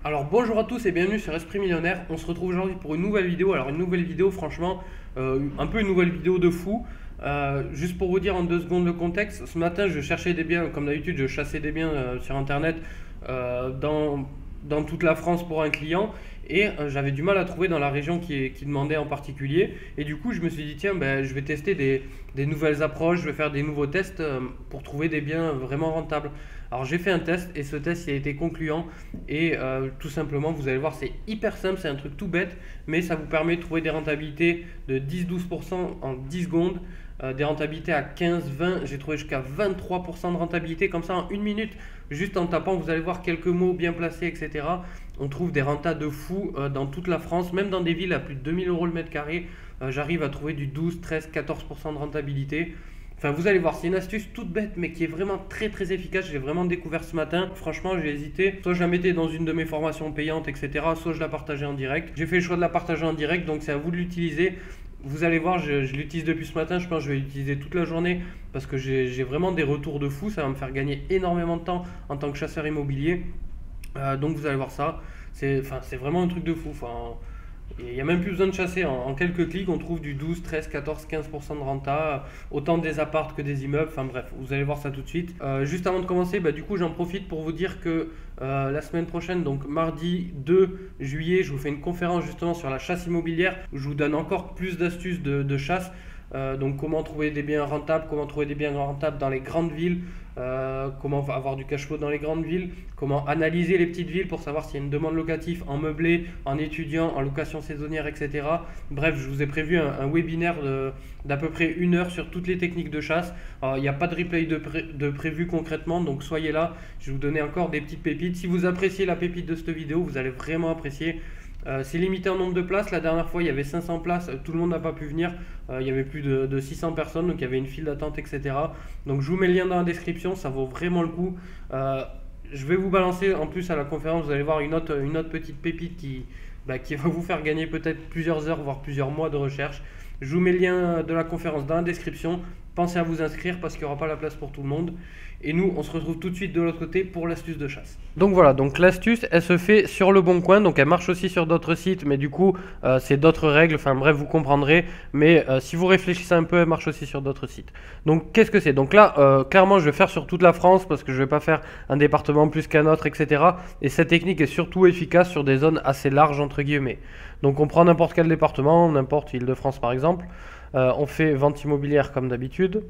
Alors bonjour à tous et bienvenue sur Esprit Millionnaire. On se retrouve aujourd'hui pour une nouvelle vidéo. Alors une nouvelle vidéo franchement, un peu une nouvelle vidéo de fou. Juste pour vous dire en 2 secondes le contexte, ce matin je cherchais des biens, comme d'habitude je chassais des biens sur internet dans toute la France pour un client. Et j'avais du mal à trouver dans la région qui demandait en particulier. Et du coup je me suis dit tiens ben, je vais tester des nouvelles approches, je vais faire des nouveaux tests pour trouver des biens vraiment rentables. Alors j'ai fait un test et ce test il a été concluant et tout simplement vous allez voir c'est hyper simple, c'est un truc tout bête mais ça vous permet de trouver des rentabilités de 10-12% en 10 secondes, des rentabilités à 15-20, j'ai trouvé jusqu'à 23% de rentabilité comme ça en 1 minute, juste en tapant vous allez voir quelques mots bien placés etc. On trouve des rentas de fou dans toute la France, même dans des villes à plus de 2000 euros le mètre carré, j'arrive à trouver du 12, 13, 14% de rentabilité. Enfin, vous allez voir, c'est une astuce toute bête, mais qui est vraiment très très efficace. J'ai vraiment découvert ce matin. Franchement, j'ai hésité. Soit je la mettais dans une de mes formations payantes, etc. Soit je la partageais en direct. J'ai fait le choix de la partager en direct, donc c'est à vous de l'utiliser. Vous allez voir, je l'utilise depuis ce matin. Je pense que je vais l'utiliser toute la journée parce que j'ai vraiment des retours de fou. Ça va me faire gagner énormément de temps en tant que chasseur immobilier. Donc vous allez voir ça. C'est vraiment un truc de fou. Enfin, il n'y a même plus besoin de chasser. En quelques clics, on trouve du 12, 13, 14, 15% de renta, autant des apparts que des immeubles. Enfin bref, vous allez voir ça tout de suite. Juste avant de commencer, du coup, j'en profite pour vous dire que la semaine prochaine, donc mardi 2 juillet, je vous fais une conférence justement sur la chasse immobilière où je vous donne encore plus d'astuces de chasse. Donc comment trouver des biens rentables, comment trouver des biens rentables dans les grandes villes, comment avoir du cash flow dans les grandes villes, comment analyser les petites villes pour savoir s'il y a une demande locative en meublé, en étudiant, en location saisonnière, etc. Bref, je vous ai prévu un webinaire d'à peu près 1 heure sur toutes les techniques de chasse. Alors, il n'y a pas de replay de prévu concrètement, donc soyez là, je vais vous donner encore des petites pépites. Si vous appréciez la pépite de cette vidéo, vous allez vraiment apprécier. C'est limité en nombre de places. La dernière fois, il y avait 500 places. Tout le monde n'a pas pu venir. Il y avait plus de 600 personnes. Donc, il y avait une file d'attente, etc. Donc, je vous mets le lien dans la description. Ça vaut vraiment le coup. Je vais vous balancer en plus à la conférence. Vous allez voir une autre petite pépite qui va vous faire gagner peut-être plusieurs heures, voire plusieurs mois de recherche. Je vous mets le lien de la conférence dans la description. Pensez à vous inscrire parce qu'il n'y aura pas la place pour tout le monde. Et nous, on se retrouve tout de suite de l'autre côté pour l'astuce de chasse. Donc voilà, donc l'astuce, elle se fait sur Le Bon Coin. Donc elle marche aussi sur d'autres sites, mais du coup, c'est d'autres règles. Enfin bref, vous comprendrez. Mais si vous réfléchissez un peu, elle marche aussi sur d'autres sites. Donc qu'est-ce que c'est? Donc là, clairement, je vais faire sur toute la France parce que je ne vais pas faire un département plus qu'un autre, etc. Et cette technique est surtout efficace sur des zones assez larges, entre guillemets. Donc on prend n'importe quel département, n'importe Île-de-France par exemple. On fait vente immobilière comme d'habitude.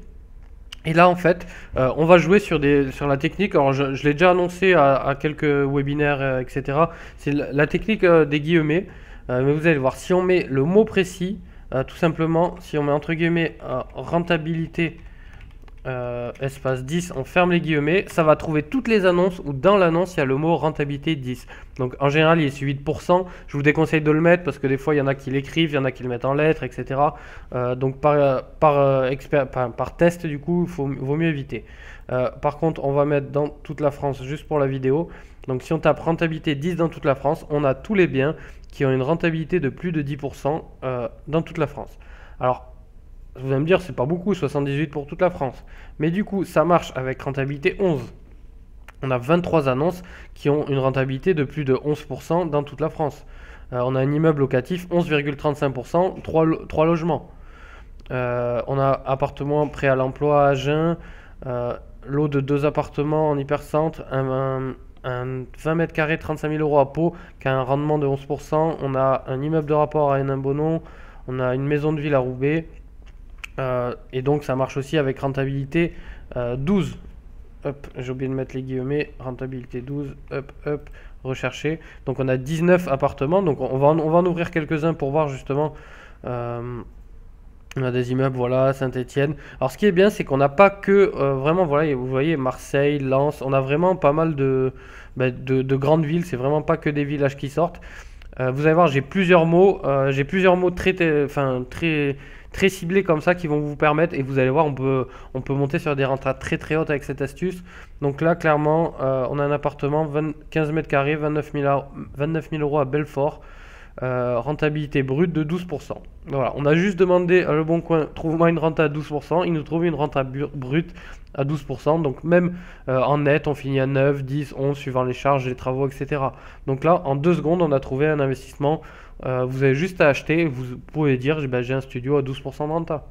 Et là, en fait, on va jouer sur la technique. Alors, je l'ai déjà annoncé à quelques webinaires, etc. C'est la technique des guillemets. Mais vous allez voir, si on met le mot précis, tout simplement, si on met entre guillemets rentabilité espace 10, on ferme les guillemets, ça va trouver toutes les annonces où dans l'annonce il y a le mot rentabilité 10. Donc en général il est suivi de pourcent. Je vous déconseille de le mettre parce que des fois il y en a qui l'écrivent, il y en a qui le mettent en lettres, etc. Donc par test du coup vaut mieux éviter. Par contre on va mettre dans toute la France juste pour la vidéo. Donc si on tape rentabilité 10 dans toute la France, on a tous les biens qui ont une rentabilité de plus de 10% dans toute la France. Alors vous allez me dire, c'est pas beaucoup, 78 pour toute la France. Mais du coup, ça marche avec rentabilité 11. On a 23 annonces qui ont une rentabilité de plus de 11% dans toute la France. On a un immeuble locatif 11,35%, 3 logements. On a appartement prêt à l'emploi à Agen, lot de 2 appartements en hypercentre, un 20 mètres carrés, 35 000 euros à Pau, qui a un rendement de 11%. On a un immeuble de rapport à Hénin-Bonon, on a une maison de ville à Roubaix. Et donc ça marche aussi avec rentabilité 12. Hop, j'ai oublié de mettre les guillemets. Rentabilité 12. Hop, rechercher. Donc on a 19 appartements. Donc on va en ouvrir quelques-uns pour voir justement. On a des immeubles, voilà, Saint-Étienne. Alors ce qui est bien, c'est qu'on n'a pas que vraiment, voilà, vous voyez, Marseille, Lens. On a vraiment pas mal de grandes villes. C'est vraiment pas que des villages qui sortent. Vous allez voir, j'ai plusieurs mots très ciblés comme ça qui vont vous permettre, et vous allez voir, on peut monter sur des rentas très très hautes avec cette astuce. Donc là, clairement, on a un appartement 15 mètres carrés, 29 000 euros à Belfort. rentabilité brute de 12%. Voilà, on a juste demandé à Le Bon Coin, trouve-moi une renta à 12%, il nous trouve une renta brute à 12%, donc même en net, on finit à 9, 10, 11, suivant les charges, les travaux, etc. Donc là, en 2 secondes, on a trouvé un investissement, vous avez juste à acheter, vous pouvez dire, ben, j'ai un studio à 12% de renta.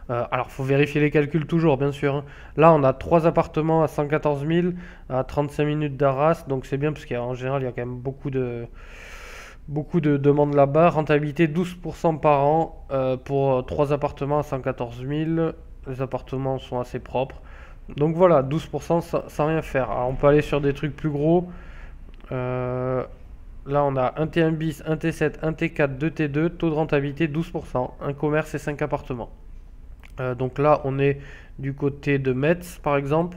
Alors, il faut vérifier les calculs toujours, bien sûr, hein. Là, on a 3 appartements à 114 000, à 35 minutes d'Arras, donc c'est bien parce qu'en général, il y a quand même beaucoup de demandes là-bas. Rentabilité 12% par an pour 3 appartements à 114 000. Les appartements sont assez propres. Donc voilà, 12% sans rien faire. Alors, on peut aller sur des trucs plus gros. Là, on a un T1 bis, un T7, un T4, 2 T2, taux de rentabilité 12%, un commerce et 5 appartements. Donc là, on est du côté de Metz, par exemple.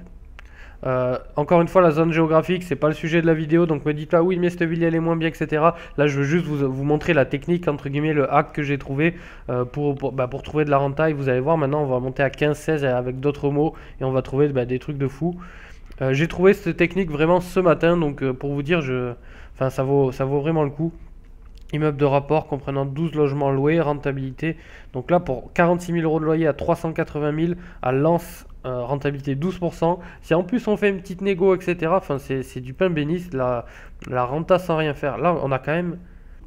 Encore une fois, la zone géographique, c'est pas le sujet de la vidéo, donc me dites pas oui, mais cette ville elle est moins bien, etc. Là, je veux juste vous montrer la technique, entre guillemets, le hack que j'ai trouvé pour trouver de la renta. Et vous allez voir, maintenant, on va monter à 15-16 avec d'autres mots et on va trouver des trucs de fou. J'ai trouvé cette technique vraiment ce matin, donc pour vous dire, ça vaut vraiment le coup. Immeuble de rapport comprenant 12 logements loués, rentabilité. Donc là, pour 46 000 euros de loyer à 380 000 à Lens, rentabilité 12%. Si en plus on fait une petite négo, etc., c'est du pain béni, la renta sans rien faire. Là, on a quand même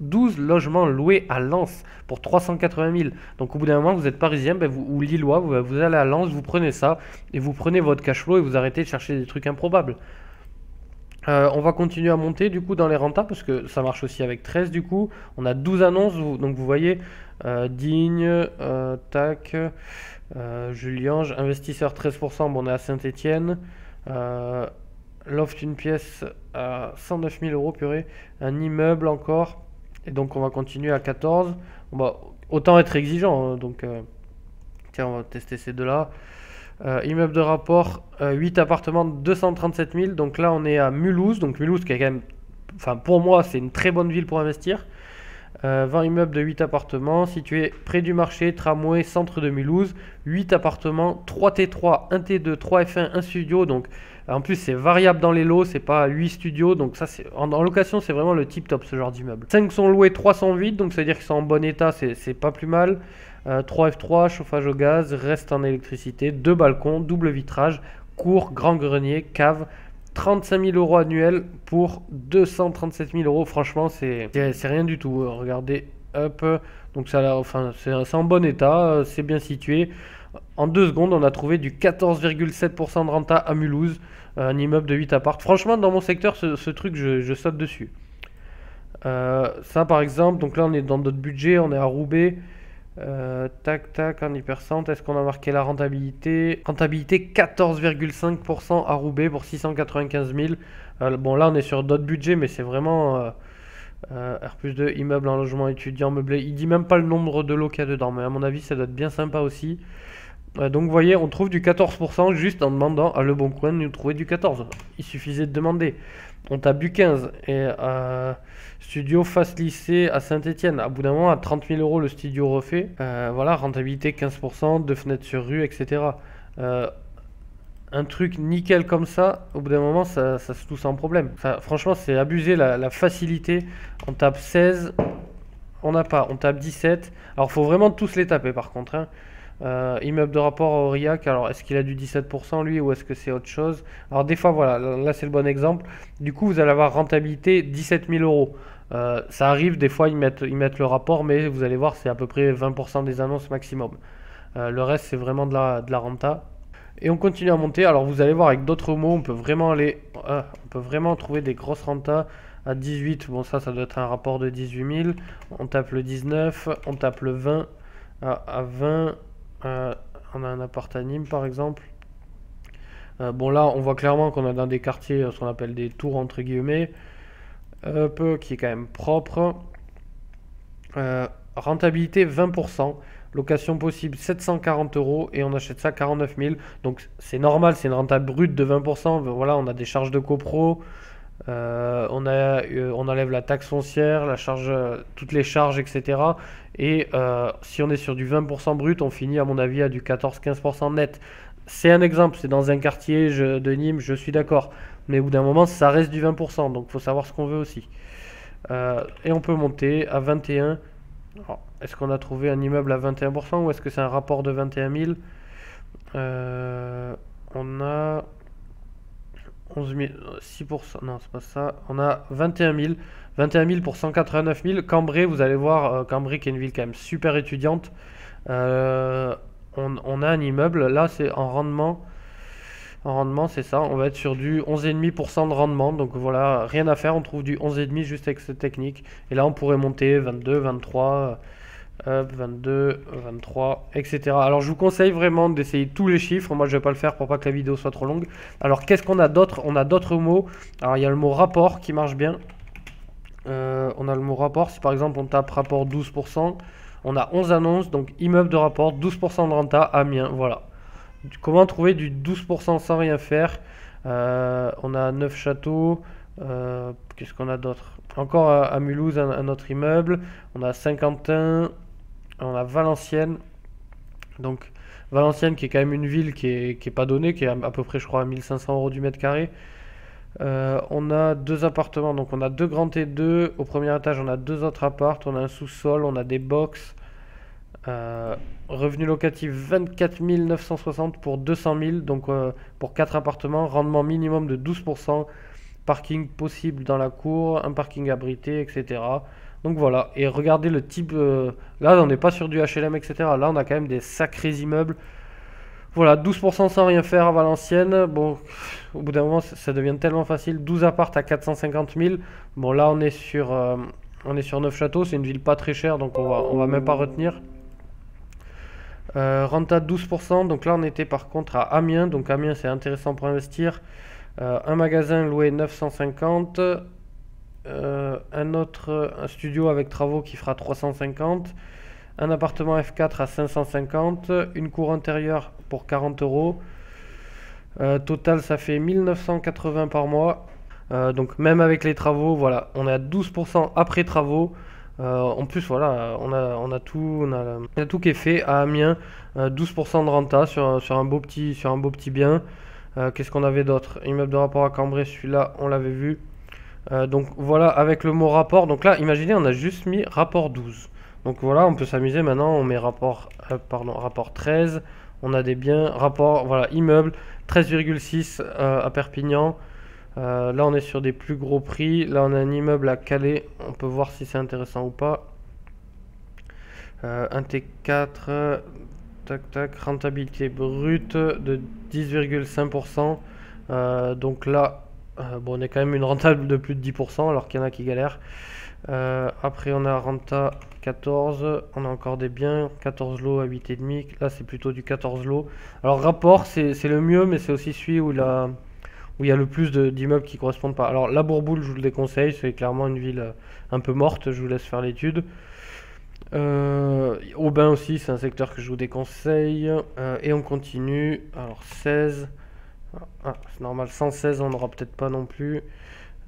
12 logements loués à Lens pour 380 000. Donc au bout d'un moment, vous êtes parisien ou lillois, vous allez à Lens, vous prenez ça et vous prenez votre cash flow et vous arrêtez de chercher des trucs improbables. On va continuer à monter du coup dans les rentas parce que ça marche aussi avec 13 du coup. On a 12 annonces, donc vous voyez Digne, tac, Juliange, investisseur 13%, bon, on est à Saint-Étienne. Loft une pièce à 109 000 euros, purée. Un immeuble encore. Et donc on va continuer à 14. Bon, autant être exigeant, hein, donc tiens, on va tester ces deux-là. Immeuble de rapport, 8 appartements, 237 000. Donc là, on est à Mulhouse. Donc Mulhouse, qui est quand même, enfin pour moi, c'est une très bonne ville pour investir. 20 immeubles de 8 appartements, situés près du marché, tramway, centre de Mulhouse. 8 appartements, 3 T3, 1 T2, 3 F1, 1 studio. Donc en plus, c'est variable dans les lots, c'est pas 8 studios. Donc ça, en location, c'est vraiment le tip top ce genre d'immeuble. 5 sont loués, 3 sont vides. Donc ça veut dire qu'ils sont en bon état, c'est pas plus mal. 3 F3, chauffage au gaz, reste en électricité, 2 balcons, double vitrage, cour, grand grenier, cave, 35 000 euros annuels pour 237 000 euros. Franchement, c'est rien du tout. Regardez, hop, donc ça, c'est en bon état, c'est bien situé. En 2 secondes, on a trouvé du 14,7% de renta à Mulhouse, un immeuble de 8 appart. Franchement, dans mon secteur, ce truc, je saute dessus. Ça, par exemple, donc là, on est dans notre budget, on est à Roubaix. Tac tac en hypercentre, est-ce qu'on a marqué la rentabilité? Rentabilité 14,5% à Roubaix pour 695 000. Bon là on est sur d'autres budgets mais c'est vraiment R+2 immeuble en logement étudiant meublé. Il dit même pas le nombre de lots qu'il y a dedans mais à mon avis ça doit être bien sympa aussi. Donc vous voyez on trouve du 14% juste en demandant à Le Bon Coin de nous trouver du 14. Il suffisait de demander. On tape du 15 et studio face lycée à Saint-Étienne. À bout d'un moment, à 30 000 euros le studio refait. Voilà, rentabilité 15%, 2 fenêtres sur rue, etc. Un truc nickel comme ça, au bout d'un moment, ça se touche sans problème. Franchement, c'est abusé la facilité. On tape 16, on n'a pas. On tape 17. Alors, faut vraiment tous les taper par contre, hein. Immeuble de rapport à Aurillac, alors est-ce qu'il a du 17% lui ou est-ce que c'est autre chose? Alors des fois voilà, là c'est le bon exemple. Du coup vous allez avoir rentabilité 17 000 euros. Ça arrive, des fois ils mettent le rapport, mais vous allez voir c'est à peu près 20% des annonces maximum. Le reste c'est vraiment de la renta. Et on continue à monter, alors vous allez voir avec d'autres mots, on peut vraiment trouver des grosses rentas à 18. Bon ça doit être un rapport de 18 000. On tape le 19, on tape le 20 à 20. On a un appart à Nîmes par exemple. Bon là on voit clairement qu'on est dans des quartiers, ce qu'on appelle des tours entre guillemets, qui est quand même propre. Rentabilité 20%, location possible 740 euros et on achète ça 49 000. Donc c'est normal, c'est une renta brute de 20%. Voilà, on a des charges de copro. On enlève la taxe foncière, la charge, toutes les charges, etc. Et si on est sur du 20% brut, on finit à mon avis à du 14-15% net. C'est un exemple, c'est dans un quartier de Nîmes, je suis d'accord. Mais au bout d'un moment, ça reste du 20%, donc il faut savoir ce qu'on veut aussi. Et on peut monter à 21. Est-ce qu'on a trouvé un immeuble à 21% ou est-ce que c'est un rapport de 21 000? On a 11 000, 6%, non c'est pas ça, on a 21 000, 21 000 pour 189 000. Cambrai, vous allez voir, Cambrai qui est une ville quand même super étudiante. On a un immeuble, là c'est en rendement c'est ça, on va être sur du 11,5% de rendement, donc voilà, rien à faire, on trouve du 11,5 juste avec cette technique. Et là on pourrait monter 22, 23, 22, 23, etc. Alors je vous conseille vraiment d'essayer tous les chiffres, moi je vais pas le faire pour pas que la vidéo soit trop longue. Alors qu'est-ce qu'on a d'autre? On a d'autres mots, alors il y a le mot rapport qui marche bien. On a le mot rapport, si par exemple on tape rapport 12%, on a 11 annonces, donc immeuble de rapport, 12% de renta, Amiens, voilà. Comment trouver du 12% sans rien faire? On a 9 châteaux, qu'est-ce qu'on a d'autre? Encore à Mulhouse, un autre immeuble, on a Saint-Quentin, on a Valenciennes, donc Valenciennes qui est quand même une ville qui est pas donnée, qui est à peu près je crois à 1500 € du mètre carré. On a deux appartements, donc on a deux grands T2. Au premier étage, on a deux autres apparts. On a un sous-sol, on a des box. Revenu locatif 24 960 pour 200 000, donc pour 4 appartements. Rendement minimum de 12%. Parking possible dans la cour, un parking abrité, etc. Donc voilà. Et regardez le type. Là, on n'est pas sur du HLM, etc. Là, on a quand même des sacrés immeubles. Voilà, 12% sans rien faire à Valenciennes. Bon, au bout d'un moment, ça devient tellement facile. 12 apparts à 450 000. Bon, là, on est sur 9 châteaux. C'est une ville pas très chère, donc on va même pas retenir. Renta 12%. Donc là, on était par contre à Amiens. Donc Amiens, c'est intéressant pour investir. Un magasin loué 950. Un studio avec travaux qui fera 350. Un appartement F4 à 550, une cour intérieure pour 40 €. Total, ça fait 1980 par mois. Donc même avec les travaux, voilà, on est à 12% après travaux. En plus, voilà, on a tout qui est fait à Amiens. 12% de renta sur un beau petit bien. Qu'est-ce qu'on avait d'autre? Immeuble de rapport à Cambrai, celui-là, on l'avait vu. Donc voilà, avec le mot rapport. Donc là, imaginez, on a juste mis rapport 12. Donc voilà, on peut s'amuser maintenant, on met rapport 13, on a des biens, rapport, voilà, immeuble, 13,6 à Perpignan. Là, on est sur des plus gros prix. Là, on a un immeuble à Calais, on peut voir si c'est intéressant ou pas. Un T4, tac, tac, rentabilité brute de 10,5%. Donc là, bon, on est quand même une rentable de plus de 10%, alors qu'il y en a qui galèrent. Après, on a renta 14, on a encore des biens, 14 lots à 8,5. Là, c'est plutôt du 14 lots. Alors, rapport, c'est le mieux, mais c'est aussi celui où il y a le plus d'immeubles qui correspondent pas. Alors, la Bourboule, je vous le déconseille, c'est clairement une ville un peu morte, je vous laisse faire l'étude. Aubin aussi, c'est un secteur que je vous déconseille. Et on continue. Alors, 16. C'est normal, 116, on n'aura peut-être pas non plus.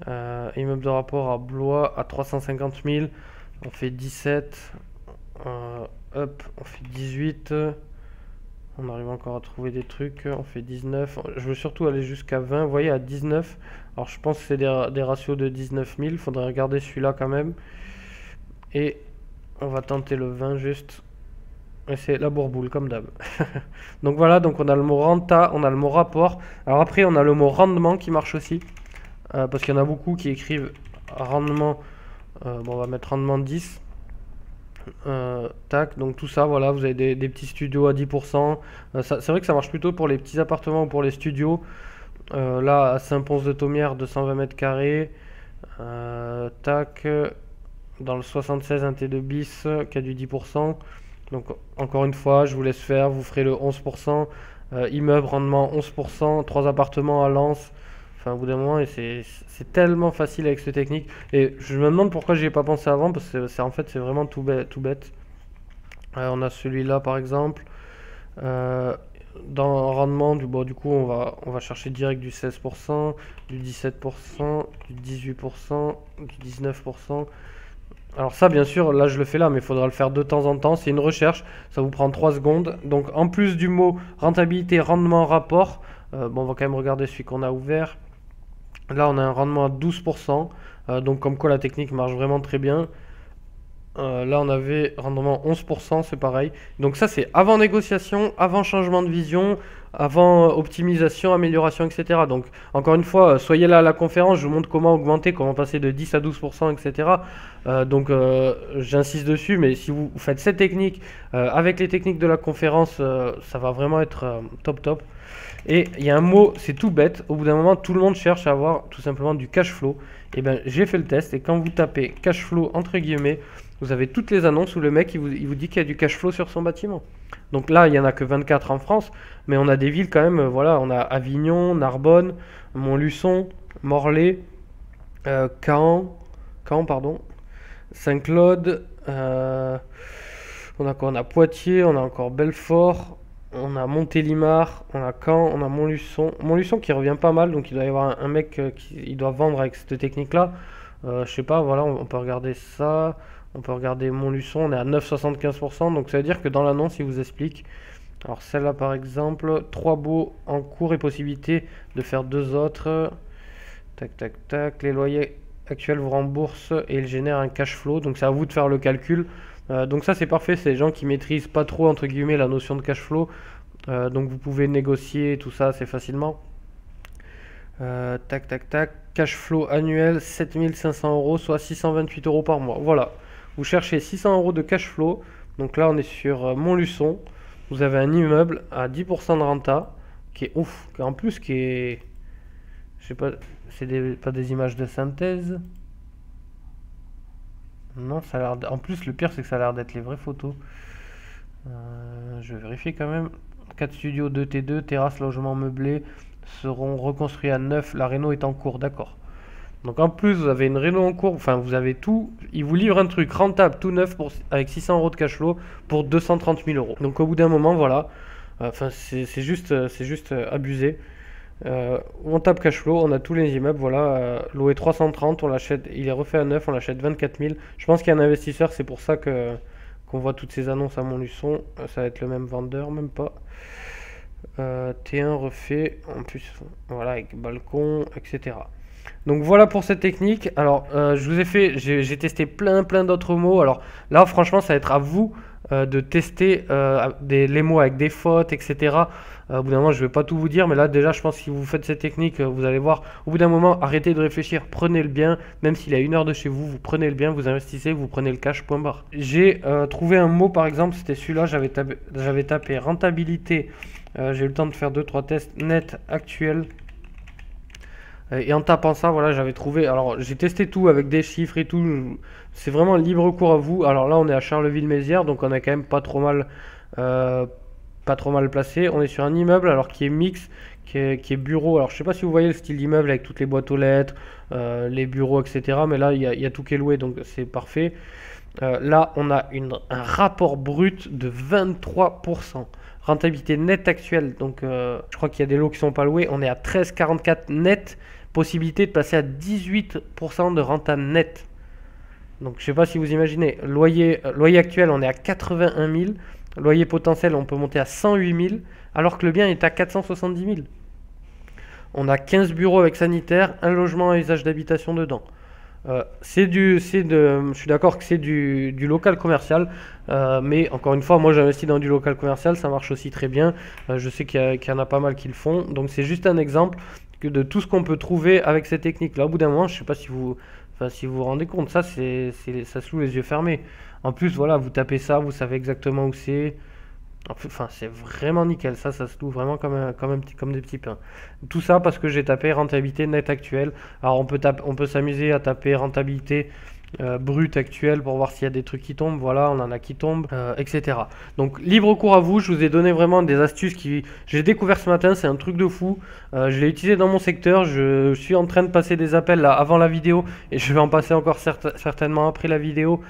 Immeuble de rapport à Blois à 350 000. On fait 17. Hop, on fait 18. On arrive encore à trouver des trucs. On fait 19. Je veux surtout aller jusqu'à 20. Vous voyez, à 19. Alors, je pense que c'est des ratios de 19 000. Faudrait regarder celui-là quand même. Et on va tenter le 20 juste. Et c'est la bourboule, comme d'hab. Donc voilà, donc on a le mot renta, on a le mot rapport. Alors après, on a le mot rendement qui marche aussi. Parce qu'il y en a beaucoup qui écrivent rendement. Bon, on va mettre rendement 10. Tac, donc tout ça, voilà, vous avez des petits studios à 10%. C'est vrai que ça marche plutôt pour les petits appartements ou pour les studios. Là, à Saint-Pons-de-Thomières, 220 mètres carrés. Tac, dans le 76, un T2 bis qui a du 10%. Donc encore une fois, je vous laisse faire, vous ferez le 11%. Immeuble, rendement 11%. 3 appartements à Lens. Enfin, au bout d'un moment, et c'est tellement facile avec cette technique. Et je me demande pourquoi j'y ai pas pensé avant, parce que en fait, c'est vraiment tout bête. On a celui-là, par exemple. Dans rendement, du coup, on va chercher direct du 16%, du 17%, du 18%, du 19%. Alors ça, bien sûr, là, je le fais là, mais il faudra le faire de temps en temps. C'est une recherche, ça vous prend 3 secondes. Donc, en plus du mot rentabilité, rendement, rapport, bon, on va quand même regarder celui qu'on a ouvert. Là, on a un rendement à 12%. Donc, comme quoi la technique marche vraiment très bien. Là, on avait rendement 11%, c'est pareil. Donc ça, c'est avant négociation, avant changement de vision, avant optimisation, amélioration, etc. Donc, encore une fois, soyez là à la conférence, je vous montre comment augmenter, comment passer de 10 à 12%, etc. J'insiste dessus, mais si vous faites cette technique avec les techniques de la conférence, ça va vraiment être top top. Et il y a un mot, c'est tout bête, au bout d'un moment, tout le monde cherche à avoir tout simplement du cash flow. Et bien, j'ai fait le test, et quand vous tapez cash flow entre guillemets, vous avez toutes les annonces où le mec il vous dit qu'il y a du cash flow sur son bâtiment. Donc là, il n'y en a que 24 en France, mais on a des villes quand même, voilà, on a Avignon, Narbonne, Montluçon, Morlaix, Caen, pardon, Saint-Claude, on a quoi? On a Poitiers, on a encore Belfort, on a Montélimar, on a Caen, on a Montluçon. Montluçon qui revient pas mal, donc il doit y avoir un mec qui il doit vendre avec cette technique-là. Je sais pas, voilà, on peut regarder ça. On peut regarder Montluçon, on est à 9,75%. Donc ça veut dire que dans l'annonce, il vous explique. Alors celle-là par exemple, 3 baux en cours et possibilité de faire 2 autres. Tac, tac, tac. Les loyers actuels vous remboursent et ils génèrent un cash flow. Donc c'est à vous de faire le calcul. Donc ça c'est parfait, c'est les gens qui maîtrisent pas trop entre guillemets la notion de cash flow. Donc vous pouvez négocier tout ça assez facilement. Tac, tac, tac. Cash flow annuel 7500 euros, soit 628 euros par mois. Voilà. Vous cherchez 600 euros de cash flow. Donc là, on est sur Montluçon. Vous avez un immeuble à 10% de renta qui est ouf. En plus, qui est. Je sais pas, c'est pas des images de synthèse. Non, ça a l'air. En plus, le pire, c'est que ça a l'air d'être les vraies photos. Je vais vérifier quand même. 4 studios 2T2, terrasse, logement meublé seront reconstruits à neuf. La réno est en cours, d'accord. Donc en plus, vous avez une réno en cours, enfin vous avez tout. Ils vous livrent un truc rentable, tout neuf, avec 600 euros de cash flow pour 230 000 euros. Donc au bout d'un moment, voilà. Enfin, c'est juste abusé. On tape cash flow, on a tous les immeubles, voilà. Loué 330, on l'achète, il est refait à neuf, on l'achète 24 000. Je pense qu'il y a un investisseur, c'est pour ça qu'on voit toutes ces annonces à Montluçon. Ça va être le même vendeur, même pas. T1 refait, en plus, voilà, avec balcon, etc. Donc voilà pour cette technique. Alors je vous ai fait, j'ai testé plein d'autres mots. Alors là franchement ça va être à vous de tester les mots avec des fautes, etc. Au bout d'un moment je vais pas tout vous dire, mais là déjà je pense que si vous faites cette technique, vous allez voir, au bout d'un moment arrêtez de réfléchir, prenez le bien, même s'il est à 1 heure de chez vous, vous prenez le bien, vous investissez, vous prenez le cash, point barre. J'ai trouvé un mot par exemple, c'était celui-là, j'avais tapé rentabilité, j'ai eu le temps de faire 2-3 tests, net actuel. Et en tapant ça, voilà, j'avais trouvé. Alors, j'ai testé tout avec des chiffres et tout. C'est vraiment libre cours à vous. Alors là, on est à Charleville-Mézières, donc on est quand même pas trop mal placé. On est sur un immeuble, alors qui est mix, qui est bureau. Alors, je sais pas si vous voyez le style d'immeuble avec toutes les boîtes aux lettres, les bureaux, etc. Mais là, il y a tout qui est loué, donc c'est parfait. Là, on a un rapport brut de 23%. Rentabilité nette actuelle, donc je crois qu'il y a des lots qui sont pas loués. On est à 13,44 net. Possibilité de passer à 18% de renta net. Donc je sais pas si vous imaginez. Loyer actuel, on est à 81 000. Loyer potentiel, on peut monter à 108 000. Alors que le bien est à 470 000. On a 15 bureaux avec sanitaire, un logement à usage d'habitation dedans. Je suis d'accord que c'est du local commercial, mais encore une fois, moi j'investis dans du local commercial, ça marche aussi très bien. Je sais qu'il y en a pas mal qui le font, donc c'est juste un exemple de tout ce qu'on peut trouver avec cette technique. Là, au bout d'un moment, je sais pas si vous vous rendez compte, ça se loue les yeux fermés. En plus, voilà, vous tapez ça, vous savez exactement où c'est. Enfin, c'est vraiment nickel. Ça se loue vraiment comme des petits pains. Tout ça parce que j'ai tapé rentabilité nette actuelle. Alors, on peut s'amuser à taper rentabilité brute actuelle pour voir s'il y a des trucs qui tombent. Voilà, on en a qui tombent, etc. Donc, libre cours à vous. Je vous ai donné vraiment des astuces j'ai découvert ce matin. C'est un truc de fou. Je l'ai utilisé dans mon secteur. Je suis en train de passer des appels là avant la vidéo et je vais en passer encore certainement après la vidéo.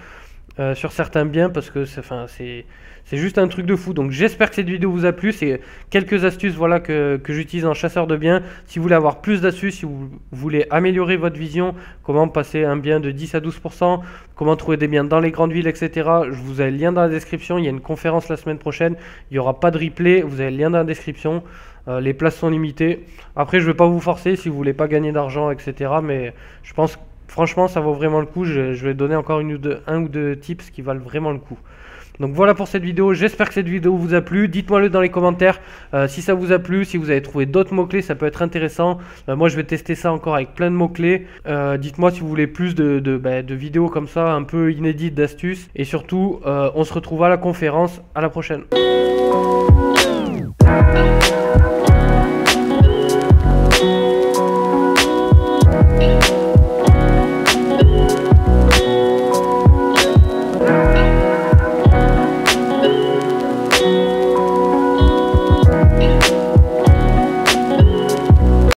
Sur certains biens parce que c'est juste un truc de fou. Donc j'espère que cette vidéo vous a plu. C'est quelques astuces voilà, que j'utilise en chasseur de biens. Si vous voulez avoir plus d'astuces, si vous voulez améliorer votre vision, comment passer un bien de 10 à 12%, comment trouver des biens dans les grandes villes, etc. Je vous ai le lien dans la description. Il y a une conférence la semaine prochaine. Il n'y aura pas de replay. Vous avez le lien dans la description. Les places sont limitées. Après, je vais pas vous forcer si vous voulez pas gagner d'argent, etc. Mais je pense que franchement, ça vaut vraiment le coup. Je vais donner encore un ou deux tips qui valent vraiment le coup. Donc voilà pour cette vidéo, j'espère que cette vidéo vous a plu, dites-moi le dans les commentaires si ça vous a plu, si vous avez trouvé d'autres mots-clés, ça peut être intéressant. Moi je vais tester ça encore avec plein de mots-clés. Dites-moi si vous voulez plus de vidéos comme ça, un peu inédites, d'astuces. Et surtout, on se retrouve à la conférence, à la prochaine.